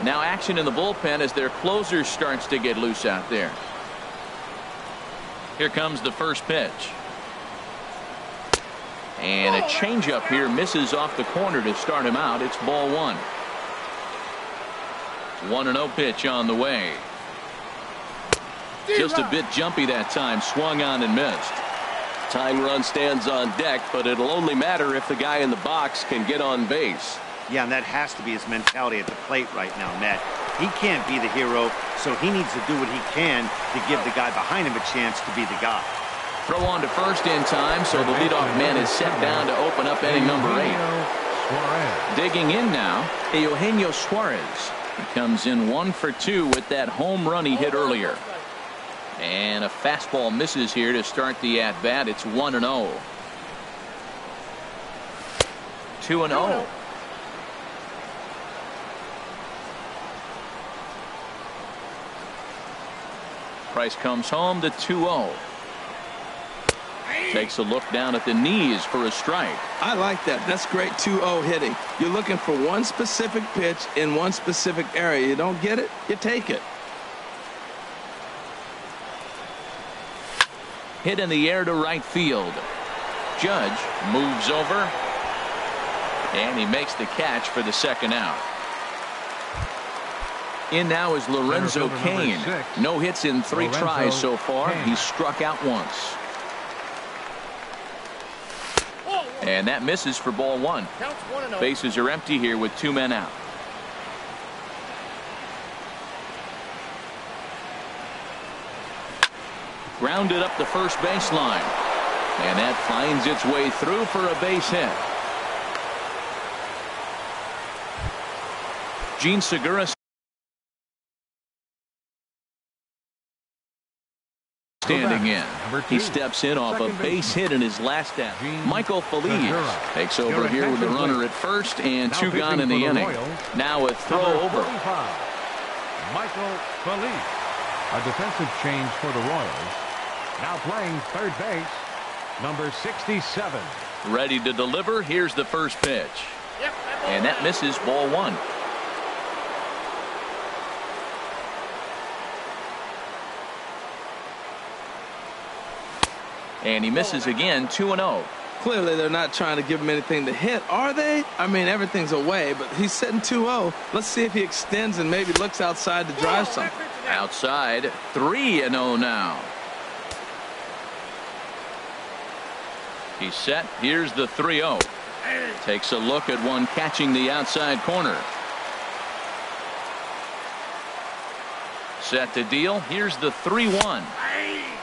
Now action in the bullpen as their closer starts to get loose out there. Here comes the first pitch. And a changeup here misses off the corner to start him out. It's ball 1. 1-0 pitch on the way. Just a bit jumpy that time. Swung on and missed. Tying run stands on deck, but it'll only matter if the guy in the box can get on base. Yeah, and that has to be his mentality at the plate right now, Matt. He can't be the hero, so he needs to do what he can to give the guy behind him a chance to be the guy. Throw on to first in time, so the leadoff man is set down to open up inning number 8. Digging in now, Eugenio Suarez. He comes in 1 for 2 with that home run he hit earlier. And a fastball misses here to start the at-bat. It's 1-0. 2-0. Price comes home to 2-0. Takes a look down at the knees for a strike. I like that. That's great 2-0 hitting. You're looking for one specific pitch in one specific area. You don't get it, you take it. Hit in the air to right field. Judge moves over. And he makes the catch for the second out. In now is Lorenzo Cain. No hits in 3 tries so far. He struck out once. And that misses for ball 1. Bases are empty here with 2 men out. Grounded up the first baseline. And that finds its way through for a base hit. Gene Segura standing in. He steps in off a base hit in his last at. Michael Feliz takes over here with the runner at first and 2 gone in the inning. Now a throw over. Michael Feliz. A defensive change for the Royals. Now playing third base, number 67. Ready to deliver. Here's the first pitch. And that misses, ball one. And he misses again, 2-0. Clearly, they're not trying to give him anything to hit, are they? I mean, everything's away, but he's sitting 2-0. Let's see if he extends and maybe looks outside to drive something. Outside, 3-0 now. He's set. Here's the 3-0. Takes a look at one catching the outside corner. Set to deal. Here's the 3-1.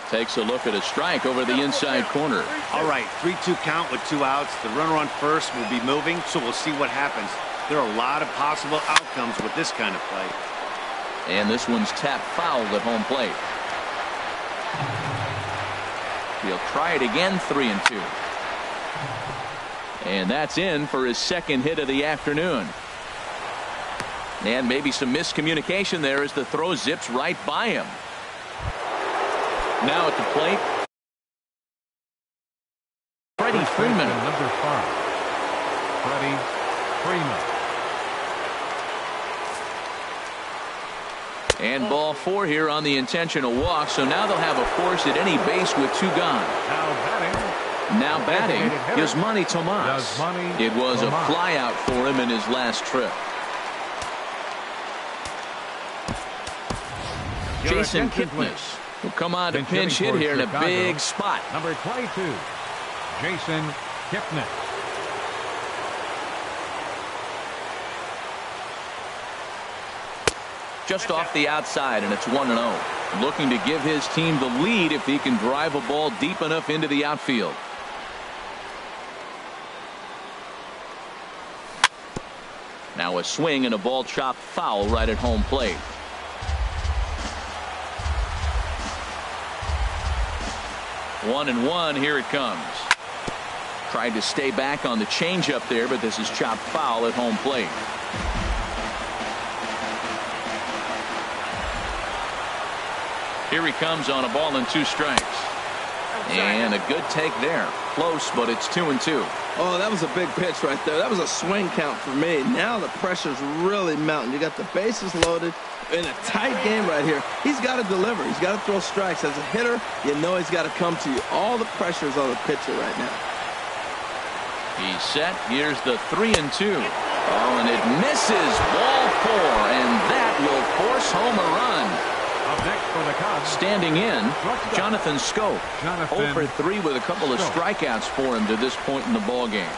Takes a look at a strike over the inside corner. All right, 3-2 count with 2 outs. The runner on first will be moving, so we'll see what happens. There are a lot of possible outcomes with this kind of play. And this one's tapped foul at home plate. He'll try it again, 3-2. And that's in for his second hit of the afternoon. And maybe some miscommunication there as the throw zips right by him. Now at the plate, Freddie Freeman. Number 5, Freddie Freeman. And ball 4 here on the intentional walk. So now they'll have a force at any base with 2 gone. Now batting, Yasmani Tomas. It was a flyout for him in his last trip. Jason Kipnis will come on to pinch hit here in a big spot. Number 22, Jason Kipnis. Just off the outside, and it's 1-0. Looking to give his team the lead if he can drive a ball deep enough into the outfield. Now a swing and a ball chopped foul right at home plate. One and one, here it comes. Tried to stay back on the changeup there, but this is chopped foul at home plate. Here he comes on a ball and 2 strikes. And a good take there. Close, but it's 2-2. Oh, that was a big pitch right there. That was a swing count for me. Now the pressure's really mounting. You got the bases loaded in a tight game right here. He's got to deliver. He's got to throw strikes. As a hitter, you know he's got to come to you. All the pressure's on the pitcher right now. He's set. Here's the 3-2. Oh, and it misses. Ball 4, and that will force home a run. Up next for the Cubs, standing in, Jonathan Schoop. 0 for 3 with a couple of strikeouts for him to this point in the ball game.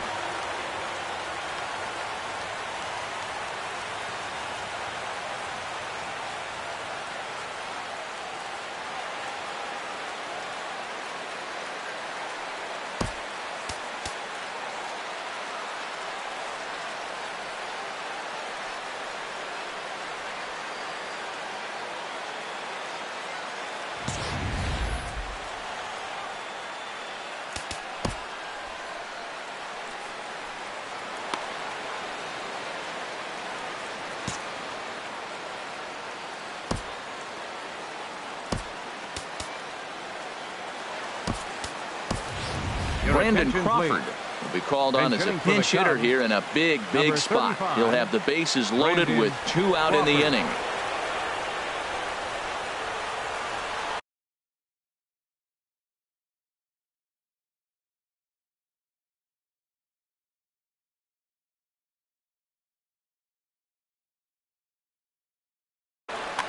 Brandon Crawford will be called on as a pinch hitter here in a big spot. He'll have the bases loaded with 2 out in the inning.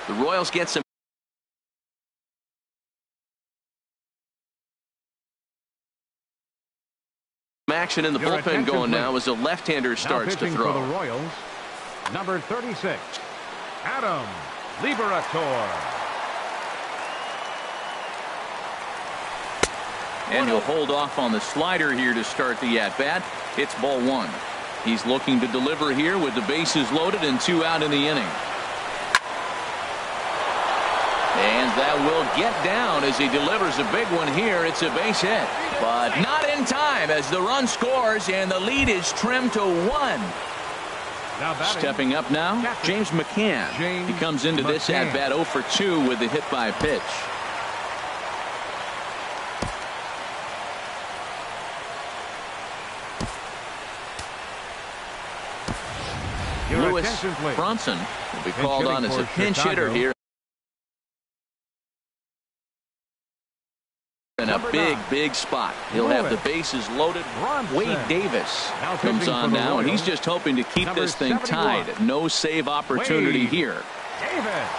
The Royals get some action in the bullpen going now as a left-hander starts to throw. For the Royals, number 36, Adam Liberator. And he'll hold off on the slider here to start the at-bat. It's ball 1. He's looking to deliver here with the bases loaded and 2 out in the inning. And that will get down as he delivers a big one here. It's a base hit, but not in time as the run scores and the lead is trimmed to 1. Stepping up now, James McCann. He comes into this at-bat 0 for 2 with the hit by pitch. Lewis Bronson will be called on as a pinch hitter here. In a big spot. He'll have the bases loaded. Wade Davis comes on now, and he's just hoping to keep this thing tied. No save opportunity here. Davis.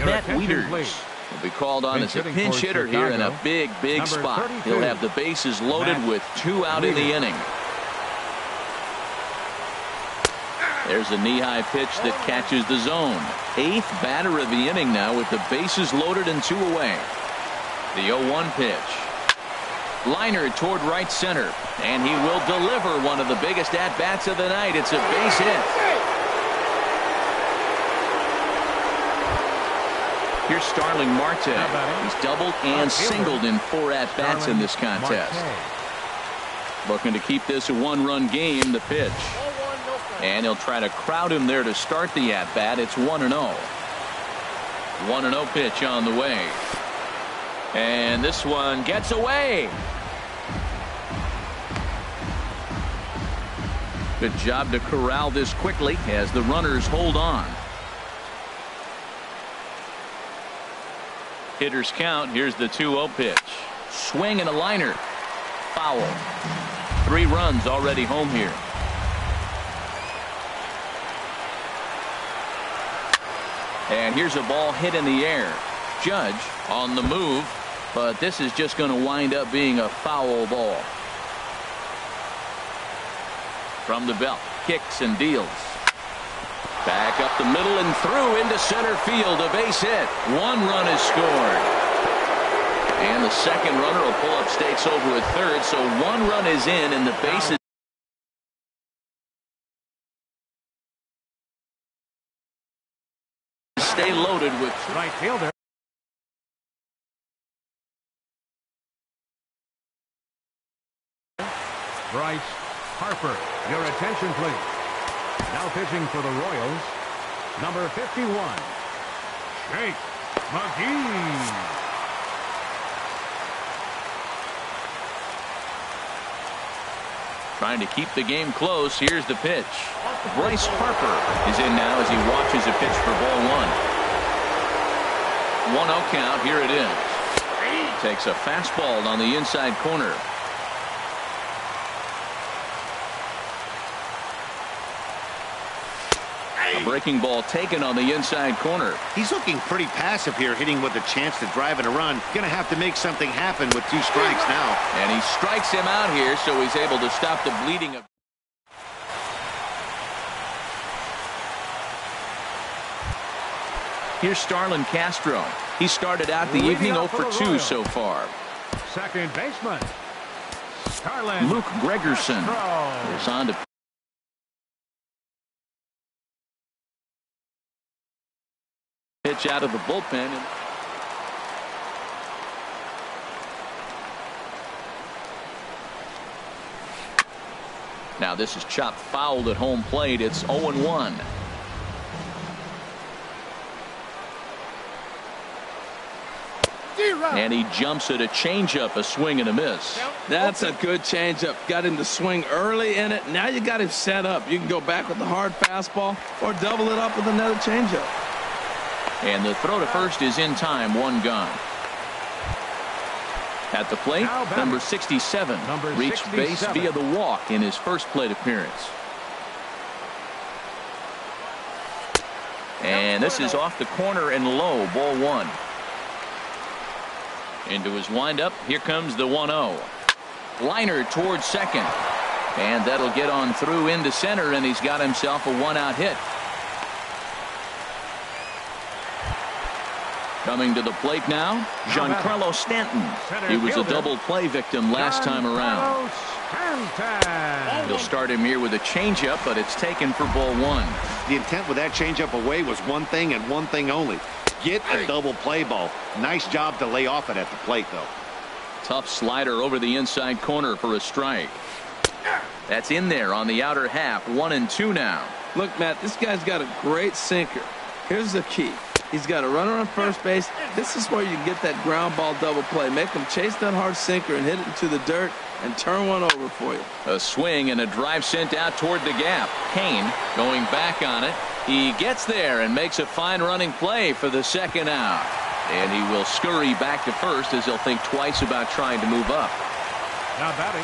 Matt Wieters will be called on as a pinch hitter here in a big spot. He'll have the bases loaded with 2 out in the inning. There's a knee-high pitch that catches the zone. 8th batter of the inning now with the bases loaded and 2 away. The 0-1 pitch. Liner toward right center, and he will deliver one of the biggest at-bats of the night. It's a base hit. Here's Starling Marte. He's doubled and singled in 4 at-bats in this contest. Looking to keep this a 1-run game. The pitch. And he'll try to crowd him there to start the at-bat. It's 1-0. 1-0 pitch on the way. And this one gets away. Good job to corral this quickly as the runners hold on. Hitters count. Here's the 2-0 pitch. Swing and a liner. Foul. 3 runs already home here. And here's a ball hit in the air. Judge on the move, but this is just going to wind up being a foul ball. From the belt, kicks and deals. Back up the middle and through into center field. A base hit. 1 run is scored. And the second runner will pull up stakes over at third. So 1 run is in and the bases stay loaded with right fielder. Bryce Harper, your attention please. Now pitching for the Royals, number 51, Jake McGee. Trying to keep the game close. Here's the pitch. Bryce Harper is in now as he watches a pitch for ball 1. 1-0 count. Here it is. Takes a fastball on the inside corner. A breaking ball taken on the inside corner. He's looking pretty passive here, hitting with a chance to drive in a run. Going to have to make something happen with 2 strikes now. And he strikes him out here, so he's able to stop the bleeding of. Here's Starlin Castro. He started out the evening 0 for 2 so far. Second baseman, Starlin. Luke Gregerson is on to pitch out of the bullpen. Now this is chopped fouled at home plate. It's 0-1. And he jumps at a changeup, a swing and a miss. That's a good changeup. Got him to swing early in it. Now you got him set up. You can go back with the hard fastball or double it up with another changeup. And the throw to first is in time. 1 gone. At the plate, number 67 reached base via the walk in his first plate appearance. And this is off the corner and low. Ball 1. Into his windup. Here comes the 1-0. Liner towards second. And that'll get on through into center, and he's got himself a 1-out hit. Coming to the plate now, Giancarlo Stanton. He was a double play victim last time around. He'll start him here with a changeup, but it's taken for ball 1. The intent with that changeup away was one thing and one thing only. Get a double play ball. Nice job to lay off it at the plate, though. Tough slider over the inside corner for a strike. That's in there on the outer half. 1-2 now. Look, Matt, this guy's got a great sinker. Here's the key. He's got a runner on first base. This is where you get that ground ball double play. Make him chase that hard sinker and hit it into the dirt and turn one over for you. A swing and a drive sent out toward the gap. Kane going back on it. He gets there and makes a fine running play for the second out. And he will scurry back to first as he'll think twice about trying to move up.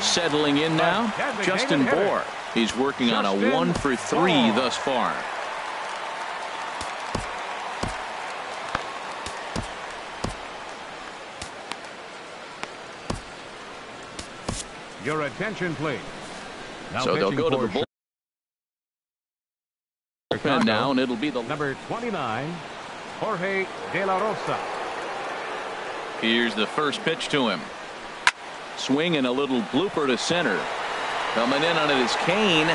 Settling in now, Justin Bohr. He's working on a 1-for-3 thus far. Your attention, please. So they'll go to the bullpen now, and it'll be the number 29, Jorge De La Rosa. Here's the first pitch to him. Swing and a little blooper to center. Coming in on it is Kane.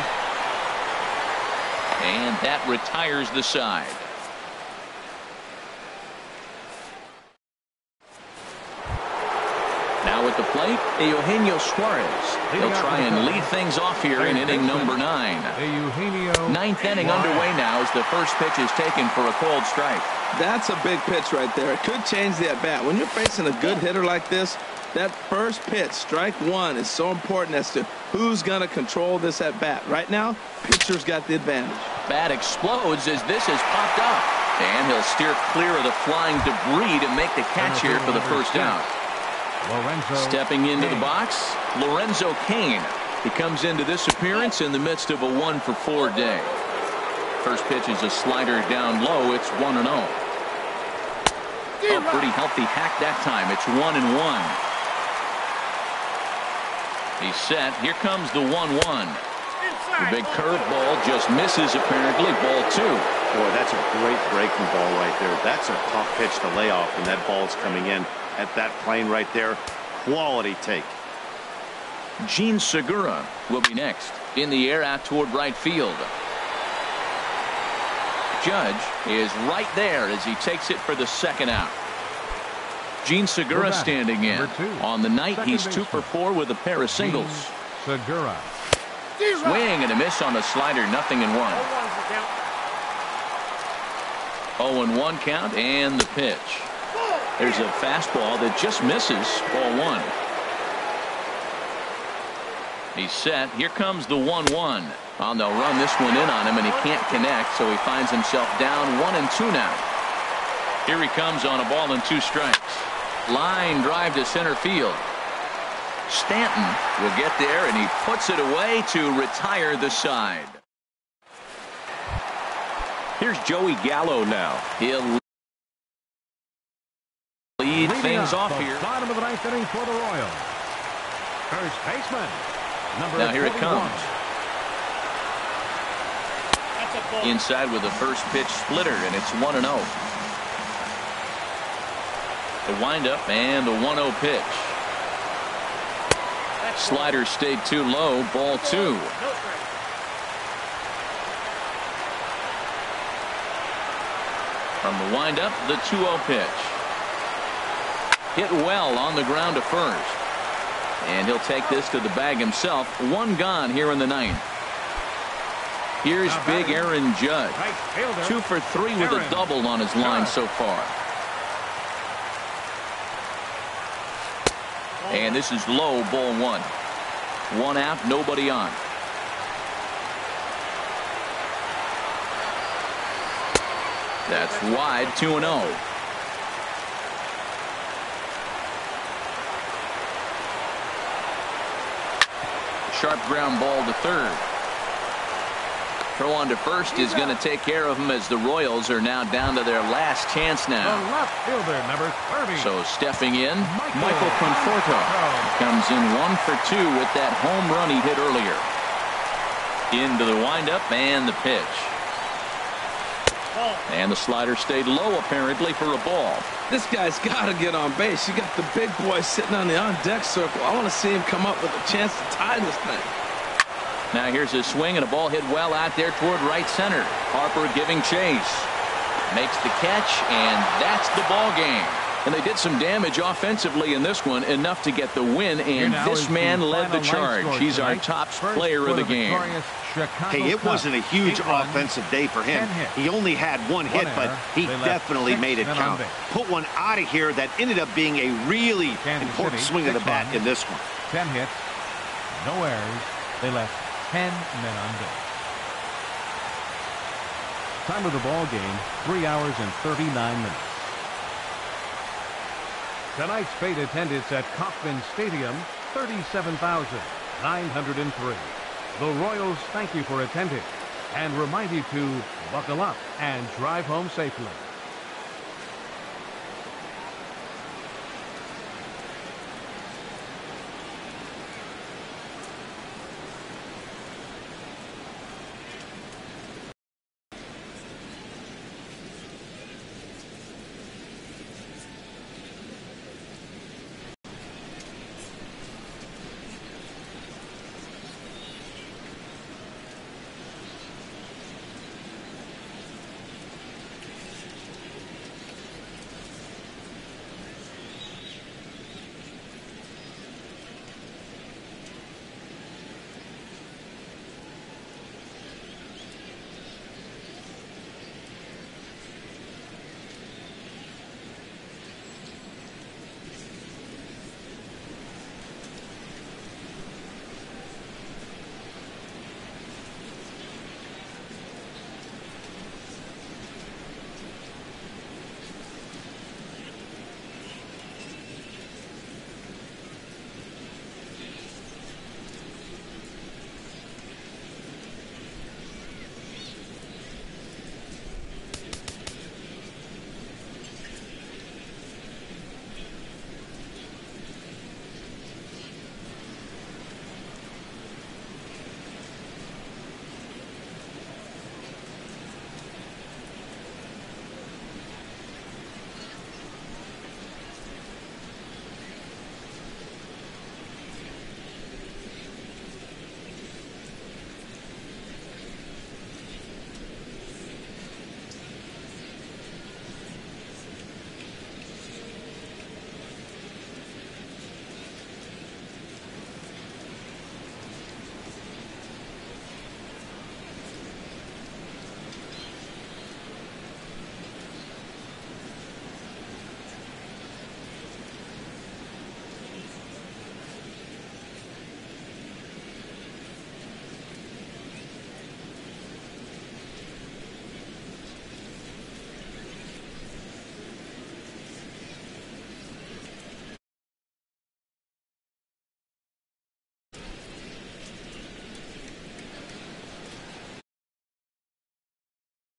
And that retires the side. Now at the plate, Eugenio Suarez. He'll try and lead things off here in inning number 9. Ninth inning underway now as the first pitch is taken for a called strike. That's a big pitch right there. It could change the at-bat. When you're facing a good hitter like this, that first pitch, strike one, is so important as to who's going to control this at-bat. Right now, pitcher's got the advantage. Bat explodes as this has popped up. And he'll steer clear of the flying debris to make the catch here for the first out. Stepping into the box, Lorenzo Kane. He comes into this appearance in the midst of a 1-for-4 day. First pitch is a slider down low. It's 1-0. A pretty healthy hack that time. It's 1-1. He's set. Here comes the 1-1. The big curveball just misses apparently. Ball 2. Boy, that's a great breaking ball right there. That's a tough pitch to lay off when that ball's coming in at that plane right there. Quality take. Gene Segura will be next. In the air out toward right field. Judge is right there as he takes it for the second out. Gene Segura standing in. On the night, he's 2-for-4 with a pair of singles. Segura. Swing and a miss on the slider. 0-1. 0-1 count and the pitch. There's a fastball that just misses. Ball 1. He's set. Here comes the 1-1. Well, they'll run this one in on him, and he can't connect, so he finds himself down 1-2 now. Here he comes on a ball and 2 strikes. Line drive to center field. Stanton will get there, and he puts it away to retire the side. Here's Joey Gallo now. He'll lead things off here. Bottom of the 9th inning for the Royals. First baseman. Now here it comes. Inside with a first pitch splitter, and it's 1-0. The windup and the 1-0 pitch. Slider stayed too low. Ball 2. From the windup, the 2-0 pitch. Hit well on the ground to first. And he'll take this to the bag himself. 1 gone here in the 9th. Here's big Aaron Judge. 2-for-3 with a double on his line so far. And this is low. Ball 1. 1 out, nobody on. That's wide. 2-0. Sharp ground ball to third. Throw on to first is going to take care of him as the Royals are now down to their last chance now. The left fielder, number 30. So stepping in, Michael Conforto comes in 1-for-2 with that home run he hit earlier. Into the windup and the pitch. And the slider stayed low apparently for a ball. This guy's got to get on base. You got the big boy sitting on the on-deck circle. I want to see him come up with a chance to tie this thing. Now here's a swing and a ball hit well out there toward right center. Harper giving chase. Makes the catch, and that's the ball game. And they did some damage offensively in this one, enough to get the win, and this man led the charge. He's our top player of the game. Hey, it wasn't a huge offensive day for him. He only had one hit, but he definitely made it count. Put one out of here that ended up being a really important swing of the bat in this one. 10 hits, no errors. They left 10 men on base. Time of the ball game, 3 hours and 39 minutes. Tonight's paid attendance at Kauffman Stadium, 37,903. The Royals thank you for attending and remind you to buckle up and drive home safely.